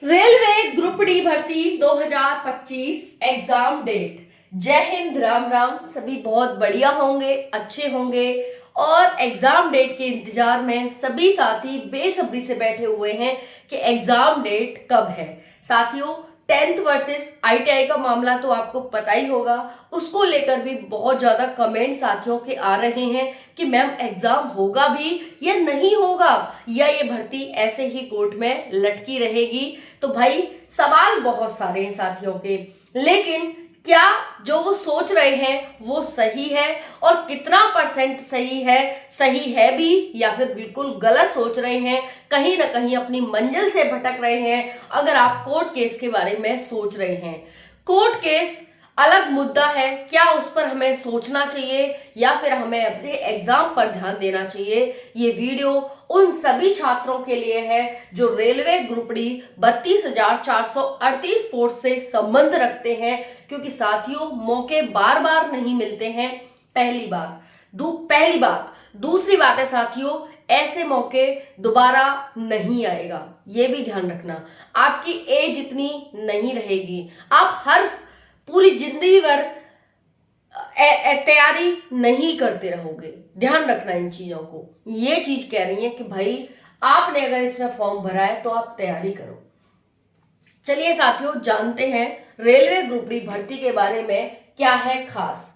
Railway group D भर्ती 2025 exam date. जय हिंद, राम राम। सभी बहुत बढ़िया होंगे, अच्छे होंगे और एग्जाम डेट के इंतजार में सभी साथी बेसब्री से बैठे हुए हैं कि एग्जाम डेट कब है। साथियों, 10th वर्सेस आईटीआई का मामला तो आपको पता ही होगा। उसको लेकर भी बहुत ज्यादा कमेंट साथियों के आ रहे हैं कि मैम एग्जाम होगा भी या नहीं होगा, या ये भर्ती ऐसे ही कोर्ट में लटकी रहेगी। तो भाई सवाल बहुत सारे हैं साथियों के, लेकिन क्या जो वो सोच रहे हैं वो सही है और कितना परसेंट सही है भी, या फिर बिल्कुल गलत सोच रहे हैं, कहीं ना कहीं अपनी मंजिल से भटक रहे हैं। अगर आप कोर्ट केस के बारे में सोच रहे हैं, कोर्ट केस अलग मुद्दा है, क्या उस पर हमें सोचना चाहिए या फिर हमें अपने एग्जाम पर ध्यान देना चाहिए। ये वीडियो उन सभी छात्रों के लिए है जो रेलवे ग्रुप डी 32,438 पोस्ट से संबंध रखते हैं, क्योंकि साथियों मौके बार बार नहीं मिलते हैं। पहली बात। दूसरी बात है साथियों, ऐसे मौके दोबारा नहीं आएगा, ये भी ध्यान रखना। आपकी एज इतनी नहीं रहेगी, आप हर पूरी जिंदगी भर तैयारी नहीं करते रहोगे। ध्यान रखना इन चीजों को। ये चीज कह रही है कि भाई आपने अगर इसमें फॉर्म भरा है तो आप तैयारी करो। चलिए साथियों, जानते हैं रेलवे ग्रुप डी भर्ती के बारे में क्या है खास।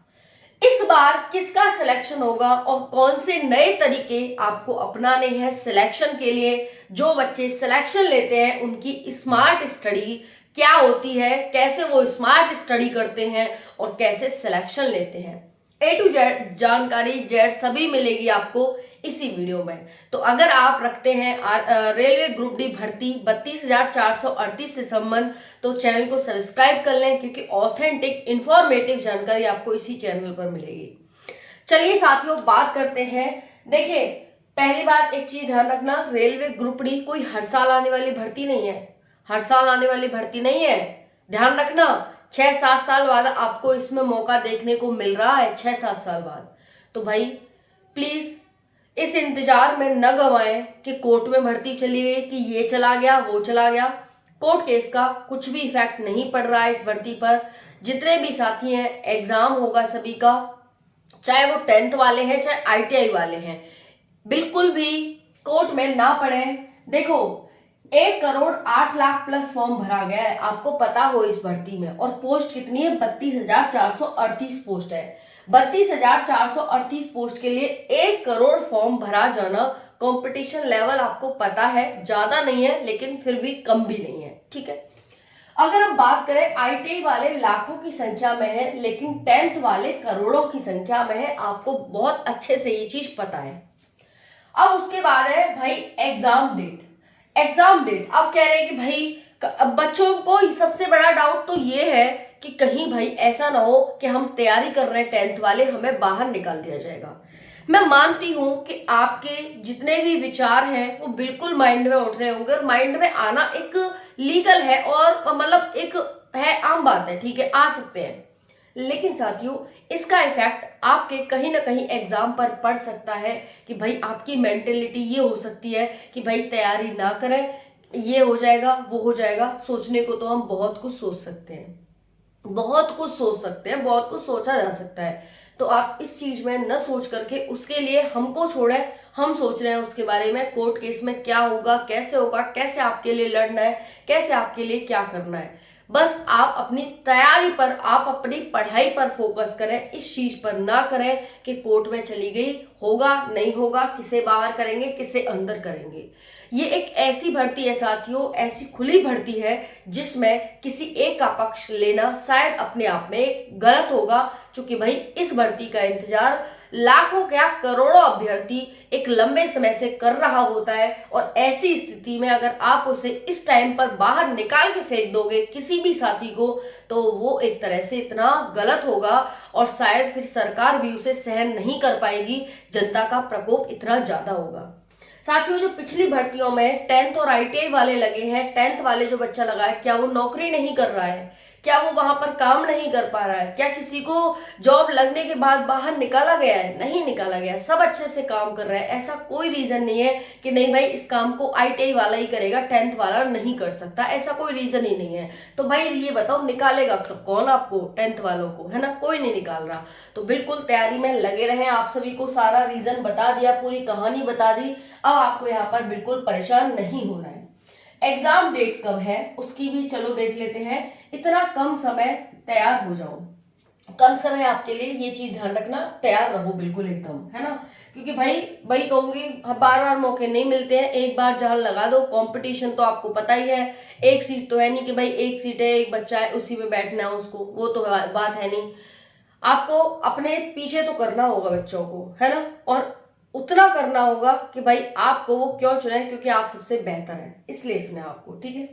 इस बार किसका सिलेक्शन होगा और कौन से नए तरीके आपको अपनाने हैं सिलेक्शन के लिए। जो बच्चे सिलेक्शन लेते हैं उनकी स्मार्ट स्टडी क्या होती है, कैसे वो स्मार्ट स्टडी करते हैं और कैसे सिलेक्शन लेते हैं, ए टू जेड जानकारी जेड सभी मिलेगी आपको इसी वीडियो में। तो अगर आप रखते हैं रेलवे ग्रुप डी भर्ती 32,438 से संबंध, तो चैनल को सब्सक्राइब कर लें, क्योंकि ऑथेंटिक इंफॉर्मेटिव जानकारी आपको इसी चैनल पर मिलेगी। चलिए साथियों, बात करते हैं। देखिए, पहली बात एक चीज ध्यान रखना, रेलवे ग्रुप डी कोई हर साल आने वाली भर्ती नहीं है। ध्यान रखना, 6-7 साल बाद आपको इसमें मौका देखने को मिल रहा है, 6-7 साल बाद। तो भाई प्लीज इस इंतजार में न गवाएं कि कोर्ट में भर्ती चली गई, कि ये चला गया वो चला गया। कोर्ट केस का कुछ भी इफेक्ट नहीं पड़ रहा है इस भर्ती पर। जितने भी साथी हैं, एग्जाम होगा सभी का, चाहे वो 10th वाले हैं चाहे आईटीआई वाले हैं। बिल्कुल भी कोर्ट में ना पड़े। देखो, 1,08,00,000 प्लस फॉर्म भरा गया है, आपको पता हो इस भर्ती में, और पोस्ट कितनी है, 32,438 पोस्ट है। 32,438 पोस्ट के लिए 1 करोड़ फॉर्म भरा जाना, कंपटीशन लेवल आपको पता है, ज्यादा नहीं है लेकिन फिर भी कम भी नहीं है, ठीक है। अगर हम बात करें, आईटीआई वाले लाखों की संख्या में है, लेकिन 10th वाले करोड़ों की संख्या में है, आपको बहुत अच्छे से ये चीज पता है। अब उसके बाद है भाई एग्जाम डेट। अब कह रहे हैं कि भाई बच्चों को सबसे बड़ा डाउट तो ये है कि कहीं भाई ऐसा ना हो कि हम तैयारी कर रहे हैं 10th वाले, हमें बाहर निकाल दिया जाएगा। मैं मानती हूं कि आपके जितने भी विचार हैं वो बिल्कुल माइंड में उठ रहे होंगे, और माइंड में आना एक लीगल है और मतलब एक है, आम बात है, ठीक है, आ सकते हैं। लेकिन साथियों, इसका इफेक्ट आपके कहीं ना कहीं एग्जाम पर पड़ सकता है कि भाई आपकी मेंटेलिटी ये हो सकती है कि भाई तैयारी ना करें, ये हो जाएगा वो हो जाएगा। सोचने को तो हम बहुत कुछ सोच सकते हैं, बहुत कुछ सोचा जा सकता है। तो आप इस चीज में न सोच करके उसके लिए हमको छोड़े, हम सोच रहे हैं उसके बारे में, कोर्ट केस में क्या होगा, कैसे आपके लिए लड़ना है, कैसे आपके लिए क्या करना है। बस आप अपनी तैयारी पर, आप अपनी पढ़ाई पर फोकस करें, इस चीज पर ना करें कि कोर्ट में चली गई, होगा नहीं होगा, किसे बाहर करेंगे किसे अंदर करेंगे। ये एक ऐसी भर्ती है साथियों, ऐसी खुली भर्ती है जिसमें किसी एक का पक्ष लेना शायद अपने आप में गलत होगा, क्योंकि भाई इस भर्ती का इंतजार लाखों क्या करोड़ों अभ्यर्थी एक लंबे समय से कर रहा होता है। और ऐसी स्थिति में अगर आप उसे इस टाइम पर बाहर निकाल के फेंक दोगे किसी भी साथी को, तो वो एक तरह से इतना गलत होगा और शायद फिर सरकार भी उसे सहन नहीं कर पाएगी, जनता का प्रकोप इतना ज्यादा होगा। साथियों, जो पिछली भर्तियों में 10th और आईटीआई वाले लगे हैं, 10th वाले जो बच्चा लगा है, क्या वो नौकरी नहीं कर रहा है? क्या वो वहां पर काम नहीं कर पा रहा है? क्या किसी को जॉब लगने के बाद बाहर निकाला गया है? नहीं निकाला गया, सब अच्छे से काम कर रहे हैं। ऐसा कोई रीजन नहीं है कि नहीं भाई इस काम को ITI वाला ही करेगा, 10th वाला नहीं कर सकता, ऐसा कोई रीजन ही नहीं है। तो भाई ये बताओ निकालेगा कौन आपको, 10th वालों को, है ना? कोई नहीं निकाल रहा। तो बिल्कुल तैयारी में लगे रहे। आप सभी को सारा रीजन बता दिया, पूरी कहानी बता दी। अब आपको यहाँ पर बिल्कुल परेशान नहीं होना है। एग्जाम डेट कब है उसकी भी चलो देख लेते हैं। इतना कम समय, तैयार हो जाओ। कम समय आपके लिए, ये चीज ध्यान रखना, तैयार रहो बिल्कुल एकदम, है ना? क्योंकि भाई कहूंगी बार बार मौके नहीं मिलते हैं, एक बार जहां लगा दो। कंपटीशन तो आपको पता ही है, एक सीट तो है नहीं कि भाई एक सीट है, एक बच्चा है, उसी में बैठना है उसको, वो तो बात है नहीं। आपको अपने पीछे तो करना होगा बच्चों को, है ना? और उतना करना होगा कि भाई आपको वो क्यों चुने, क्योंकि आप सबसे बेहतर हैं, इसलिए इसने आपको, ठीक है?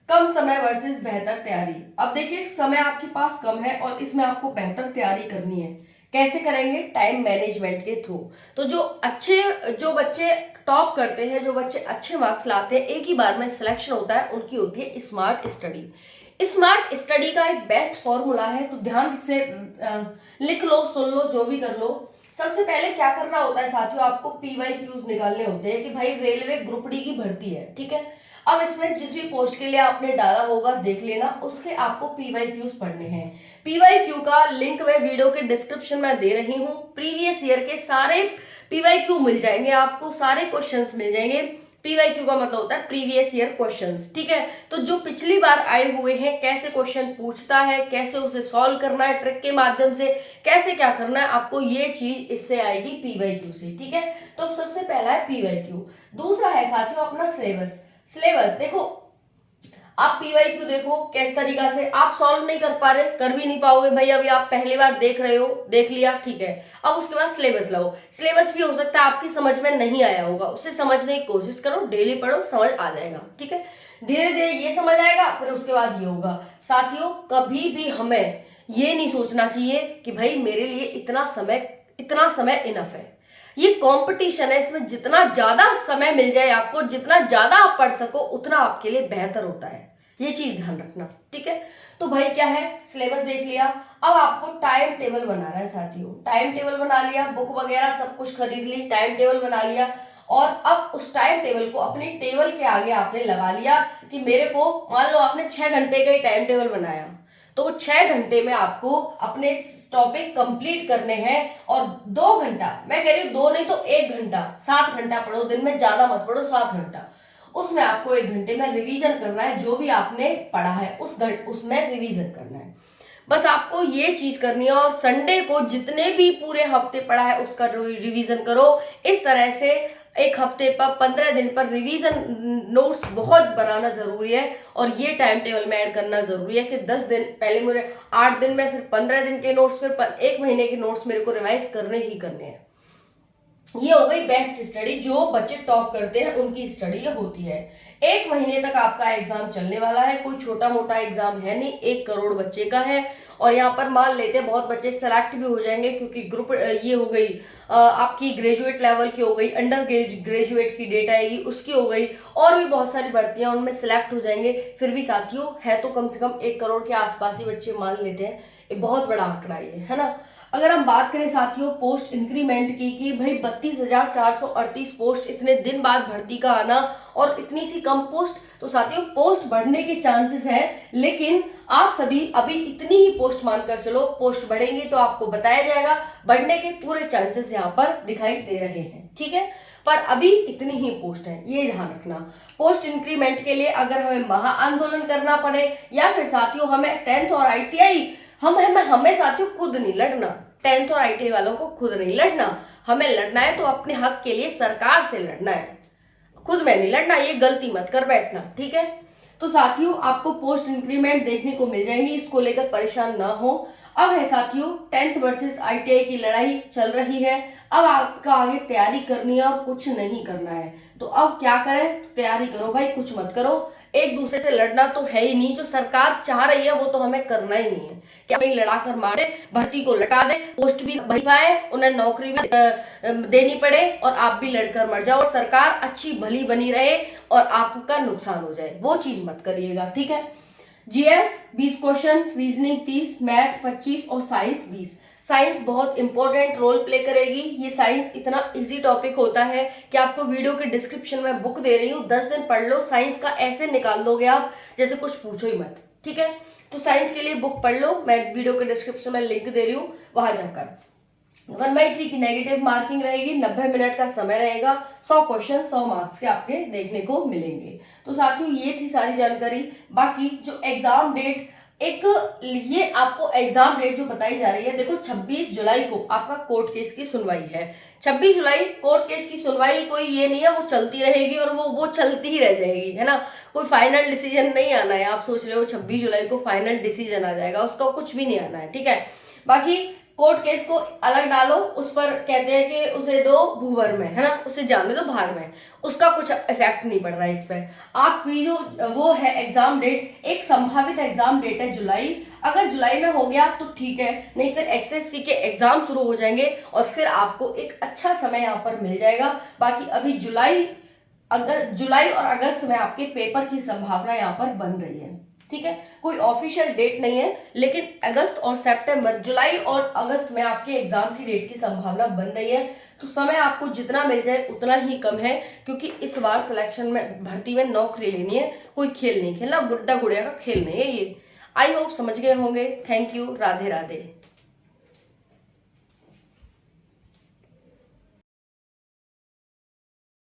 कम समय वर्सेस बेहतर तैयारी। अब देखिए समय आपके पास कम है और इसमें आपको बेहतर तैयारी करनी है। कैसे करेंगे? टाइम मैनेजमेंट के थ्रू। तो जो बच्चे टॉप करते हैं, जो बच्चे अच्छे मार्क्स लाते हैं, एक ही बार में सिलेक्शन होता है, उनकी होती है स्मार्ट स्टडी। स्मार्ट स्टडी का एक बेस्ट फॉर्मूला है, तो ध्यान से लिख लो, सुन लो, जो भी कर लो। सबसे पहले क्या करना होता है साथियों, आपको PYQs निकालने होते हैं कि भाई रेलवे ग्रुप डी की भर्ती है, ठीक है? अब इसमें जिस भी पोस्ट के लिए आपने डाला होगा देख लेना, उसके आपको PYQs पढ़ने हैं। PYQ का लिंक मैं वीडियो के डिस्क्रिप्शन में दे रही हूँ। प्रीवियस ईयर के सारे PYQ मिल जाएंगे आपको, सारे क्वेश्चंस मिल जाएंगे। PYQ का मतलब होता है प्रीवियस ईयर क्वेश्चंस, ठीक है? तो जो पिछली बार आए हुए हैं, कैसे क्वेश्चन पूछता है, कैसे उसे सॉल्व करना है ट्रिक के माध्यम से, कैसे क्या करना है, आपको ये चीज इससे आएगी PYQ से, ठीक है? तो सबसे पहला है PYQ। दूसरा है साथियों अपना सिलेबस देखो। आप PYQ देखो किस तरीका से आप सॉल्व नहीं कर पा रहे, कर भी नहीं पाओगे भाई, अभी आप पहली बार देख रहे हो, देख लिया, ठीक है? अब उसके बाद सिलेबस लाओ। सिलेबस भी हो सकता है आपकी समझ में नहीं आया होगा, उसे समझने की कोशिश करो, डेली पढ़ो, समझ आ जाएगा, ठीक है? धीरे धीरे ये समझ आएगा, फिर उसके बाद ये होगा। साथियों कभी भी हमें ये नहीं सोचना चाहिए कि भाई मेरे लिए इतना समय इनफ है। ये कंपटीशन है, इसमें जितना ज्यादा समय मिल जाए आपको, जितना ज्यादा आप पढ़ सको, उतना आपके लिए बेहतर होता है। ये चीज ध्यान रखना, ठीक है? तो भाई क्या है, सिलेबस देख लिया। अब आपको टाइम टेबल बनाना है साथियों। टाइम टेबल बना लिया, बुक वगैरह सब कुछ खरीद ली, टाइम टेबल बना लिया, और अब उस टाइम टेबल को अपनी टेबल के आगे आपने लगा लिया कि मेरे को, मान लो आपने 6 घंटे का ही टाइम टेबल बनाया, तो वो 6 घंटे में आपको अपने टॉपिक कंप्लीट करने हैं। और 2 घंटा, मैं कह रही हूँ 2 नहीं तो 1 घंटा, 7 घंटा पढ़ो दिन में, ज्यादा मत पढ़ो, 7 घंटा। उसमें आपको 1 घंटे में रिवीजन करना है, जो भी आपने पढ़ा है उसमें रिवीजन करना है। बस आपको ये चीज करनी है। और संडे को जितने भी पूरे हफ्ते पढ़ा है उसका रिवीजन करो। इस तरह से एक हफ्ते पर 15 दिन पर रिवीजन नोट्स बहुत बनाना जरूरी है, और ये टाइम टेबल में ऐड करना जरूरी है कि 10 दिन पहले मेरे 8 दिन में, फिर 15 दिन के नोट्स, फिर 1 महीने के नोट्स मेरे को रिवाइज करने ही करने हैं। ये हो गई बेस्ट स्टडी, जो बच्चे टॉप करते हैं उनकी स्टडी ये होती है। 1 महीने तक आपका एग्जाम चलने वाला है, कोई छोटा मोटा एग्जाम है नहीं, 1 करोड़ बच्चे का है। और यहाँ पर मान लेते हैं बहुत बच्चे सेलेक्ट भी हो जाएंगे, क्योंकि ग्रुप ये हो गई आपकी ग्रेजुएट लेवल की हो गई, अंडर ग्रेजुएट की डेट आएगी उसकी हो गई, और भी बहुत सारी भर्तियां उनमें सिलेक्ट हो जाएंगे। फिर भी साथियों है तो कम से कम 1 करोड़ के आसपास ही बच्चे मान लेते हैं, ये बहुत बड़ा आंकड़ा ये, है ना? अगर हम बात करें साथियों पोस्ट इंक्रीमेंट की, कि भाई 32,438 पोस्ट, इतने दिन बाद भर्ती का आना और इतनी सी कम पोस्ट, तो साथियों पोस्ट बढ़ने के चांसेस है, लेकिन आप सभी अभी इतनी ही पोस्ट मानकर चलो, पोस्ट बढ़ेंगी तो आपको बताया जाएगा, बढ़ने के पूरे चांसेस यहाँ पर दिखाई दे रहे हैं, ठीक है? पर अभी इतनी ही पोस्ट है, ये ध्यान रखना। पोस्ट इंक्रीमेंट के लिए अगर हमें महा आंदोलन करना पड़े, या फिर साथियों हमें 10th और ITI, हमें साथियों खुद नहीं लड़ना, 10th और ITI वालों को खुद नहीं लड़ना, हमें लड़ना है तो अपने हक के लिए सरकार से लड़ना है, खुद में नहीं लड़ना, ये गलती मत कर बैठना, ठीक है? तो साथियों आपको पोस्ट इंक्रीमेंट देखने को मिल जाएंगी, इसको लेकर परेशान ना हो। अब है साथियों 10th वर्सेस ITI की लड़ाई चल रही है। अब आपका आगे तैयारी करनी है और कुछ नहीं करना है, तो अब क्या करें? तैयारी करो भाई, कुछ मत करो। एक दूसरे से लड़ना तो है ही नहीं, जो सरकार चाह रही है वो तो हमें करना ही नहीं है। क्या कहीं लड़ा कर मारे, भर्ती को लटा दे, पोस्ट भी भरी पाए, उन्हें नौकरी भी देनी पड़े, और आप भी लड़कर मर जाओ, और सरकार अच्छी भली बनी रहे और आपका नुकसान हो जाए, वो चीज मत करिएगा, ठीक है? जीएस 20 क्वेश्चन, रीजनिंग 30, मैथ 25 और साइंस 20। साइंस बहुत इंपॉर्टेंट रोल प्ले करेगी। ये साइंस इतना इजी टॉपिक होता है कि आपको वीडियो के डिस्क्रिप्शन में बुक दे रही हूँ, 10 दिन पढ़ लो, साइंस का ऐसे निकाल लोगे आप जैसे कुछ पूछो ही मत। ठीक है, तो साइंस के लिए बुक पढ़ लो, मैं वीडियो के डिस्क्रिप्शन में लिंक दे रही हूँ, वहां जाकर। 1/3 की नेगेटिव मार्किंग रहेगी, 90 मिनट का समय रहेगा, 100 क्वेश्चन 100 मार्क्स के आपके देखने को मिलेंगे। तो साथियों ये थी सारी जानकारी। बाकी जो एग्जाम डेट, ये आपको एग्जाम डेट जो बताई जा रही है, देखो 26 जुलाई को आपका कोर्ट केस की सुनवाई है। 26 जुलाई कोर्ट केस की सुनवाई कोई ये नहीं है वो चलती रहेगी और वो चलती ही रह जाएगी, है ना। कोई फाइनल डिसीजन नहीं आना है। आप सोच रहे हो 26 जुलाई को फाइनल डिसीजन आ जाएगा, उसका कुछ भी नहीं आना है। ठीक है, बाकी कोर्ट केस को अलग डालो, उस पर कहते हैं कि उसे दो भूवर में, है ना, उसे जाने दो भार में, उसका कुछ इफेक्ट नहीं पड़ रहा है इस पर। आपकी जो वो है एग्जाम डेट, एक संभावित एग्जाम डेट है जुलाई। अगर जुलाई में हो गया तो ठीक है, नहीं फिर एसएससी के एग्जाम शुरू हो जाएंगे और फिर आपको एक अच्छा समय यहाँ पर मिल जाएगा। बाकी अभी जुलाई और अगस्त में आपके पेपर की संभावना यहाँ पर बन रही है। ठीक है, कोई ऑफिशियल डेट नहीं है, लेकिन अगस्त और सितंबर, जुलाई और अगस्त में आपके एग्जाम की डेट की संभावना बन रही है। तो समय आपको जितना मिल जाए उतना ही कम है, क्योंकि इस बार सिलेक्शन में, भर्ती में नौकरी लेनी है, कोई खेल नहीं खेलना, गुड्डा गुड़िया का खेल नहीं है ये। आई होप समझ गए होंगे। Thank you, Radhe Radhe.